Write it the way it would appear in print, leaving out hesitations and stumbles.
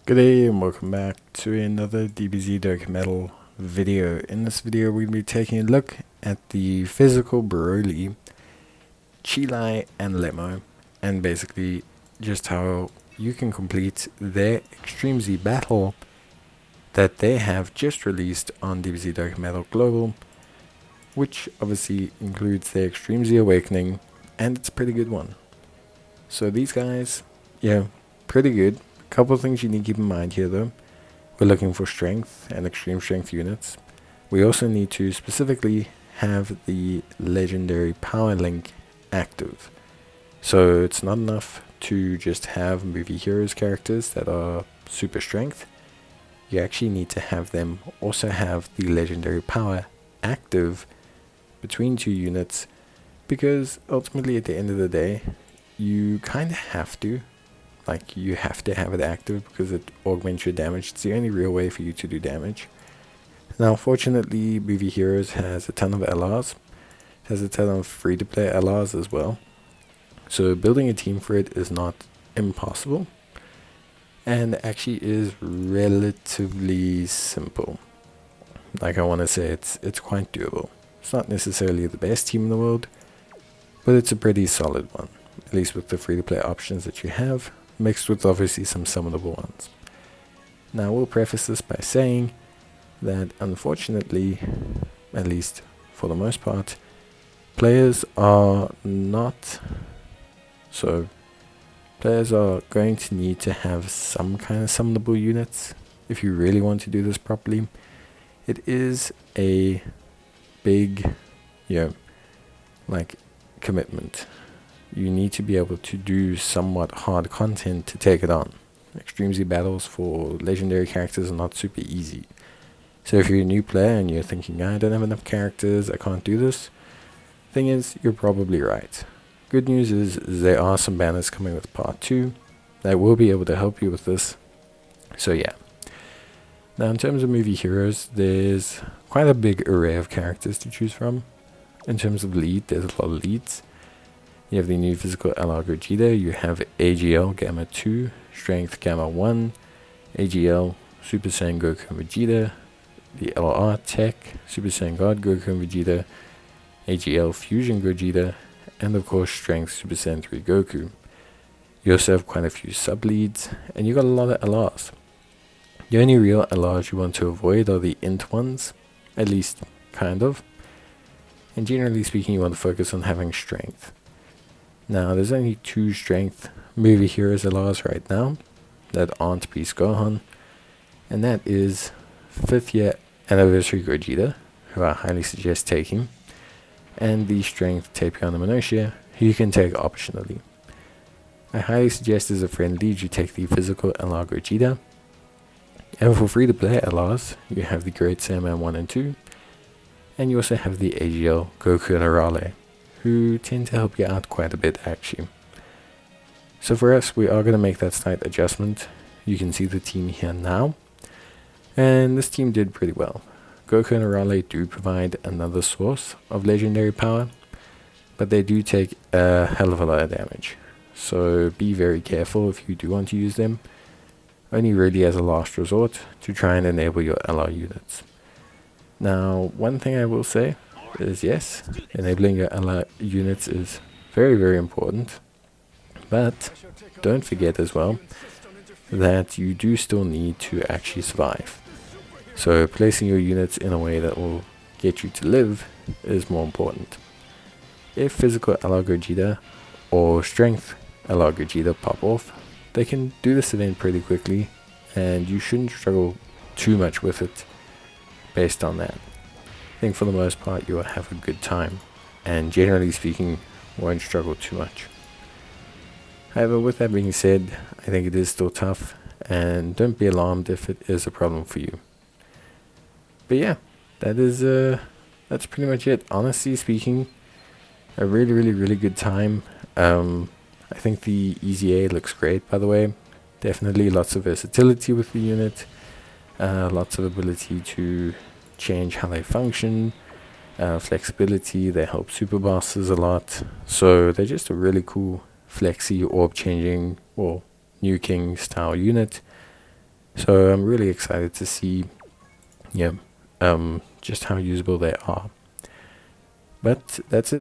Good day and welcome back to another DBZ Dokkan Metal video. In this video we're going to be taking a look at the physical Broly, Cheelai and Lemo, and basically just how you can complete their Extreme Z battle that they have just released on DBZ Dokkan Metal Global, which obviously includes their Extreme Z Awakening, and it's a pretty good one. So these guys, yeah, pretty good. Couple of things you need to keep in mind here though. We're looking for strength and extreme strength units. We also need to specifically have the legendary power link active. So it's not enough to just have movie heroes characters that are super strength. You actually need to have them also have the legendary power active between two units, because ultimately at the end of the day you kind of have to. You have to have it active because it augments your damage. It's the only real way for you to do damage. Now, fortunately, Movie Heroes has a ton of LRs. It has a ton of free-to-play LRs as well. So building a team for it is not impossible. And actually is relatively simple. I want to say it's quite doable. It's not necessarily the best team in the world, but it's a pretty solid one. At least with the free-to-play options that you have, mixed with obviously some summonable ones. Now we'll preface this by saying that unfortunately, at least for the most part, players are not, so players are going to need to have some kind of summonable units if you really want to do this properly. It is a big, commitment. You need to be able to do somewhat hard content to take it on. Extreme Z battles for legendary characters are not super easy. So if you're a new player and you're thinking, I don't have enough characters, I can't do this, thing is, you're probably right. Good news is there are some banners coming with part 2 that will be able to help you with this. So yeah. Now in terms of movie heroes, there's quite a big array of characters to choose from. In terms of lead, there's a lot of leads. You have the new physical LR Gogeta, you have AGL Gamma 2, Strength Gamma 1, AGL Super Saiyan Goku and Vegeta, the LR Tech, Super Saiyan God Goku and Vegeta, AGL Fusion Gogeta, and of course Strength Super Saiyan 3 Goku. You also have quite a few sub-leads, and you got a lot of LRs. The only real LRs you want to avoid are the int ones, at least kind of. And generally speaking, you want to focus on having strength. Now, there's only 2 strength movie heroes LRs right now that aren't Beast Gohan, and that is 5th year anniversary Gogeta, who I highly suggest taking, and the strength Tapion and Minoshia, who you can take optionally. I highly suggest as a friend lead you take the physical LR Gogeta, and for free to play LRs, you have the Great Saiyaman 1 and 2, and you also have the AGL Goku and Arale, who tend to help you out quite a bit actually. So for us, we are going to make that slight adjustment. You can see the team here now, and this team did pretty well. Goku and Arale do provide another source of legendary power, but they do take a hell of a lot of damage. So be very careful if you do want to use them, only really as a last resort to try and enable your LR units. Now, one thing I will say is yes, enabling your LR units is very, very important, but don't forget as well that you do still need to actually survive. So placing your units in a way that will get you to live is more important. If physical LR Gogeta or strength LR Gogeta pop off, they can do this event pretty quickly, and you shouldn't struggle too much with it based on that. I think for the most part you will have a good time, and generally speaking won't struggle too much. However, with that being said, I think it is still tough, and don't be alarmed if it is a problem for you. But yeah, that's pretty much it. Honestly speaking, a really good time. I think the EZA looks great, by the way. Definitely lots of versatility with the unit, lots of ability to change how they function, flexibility. They help super bosses a lot, so they're just a really cool flexi orb changing or nuking style unit. So I'm really excited to see, yeah, just how usable they are. But that's it.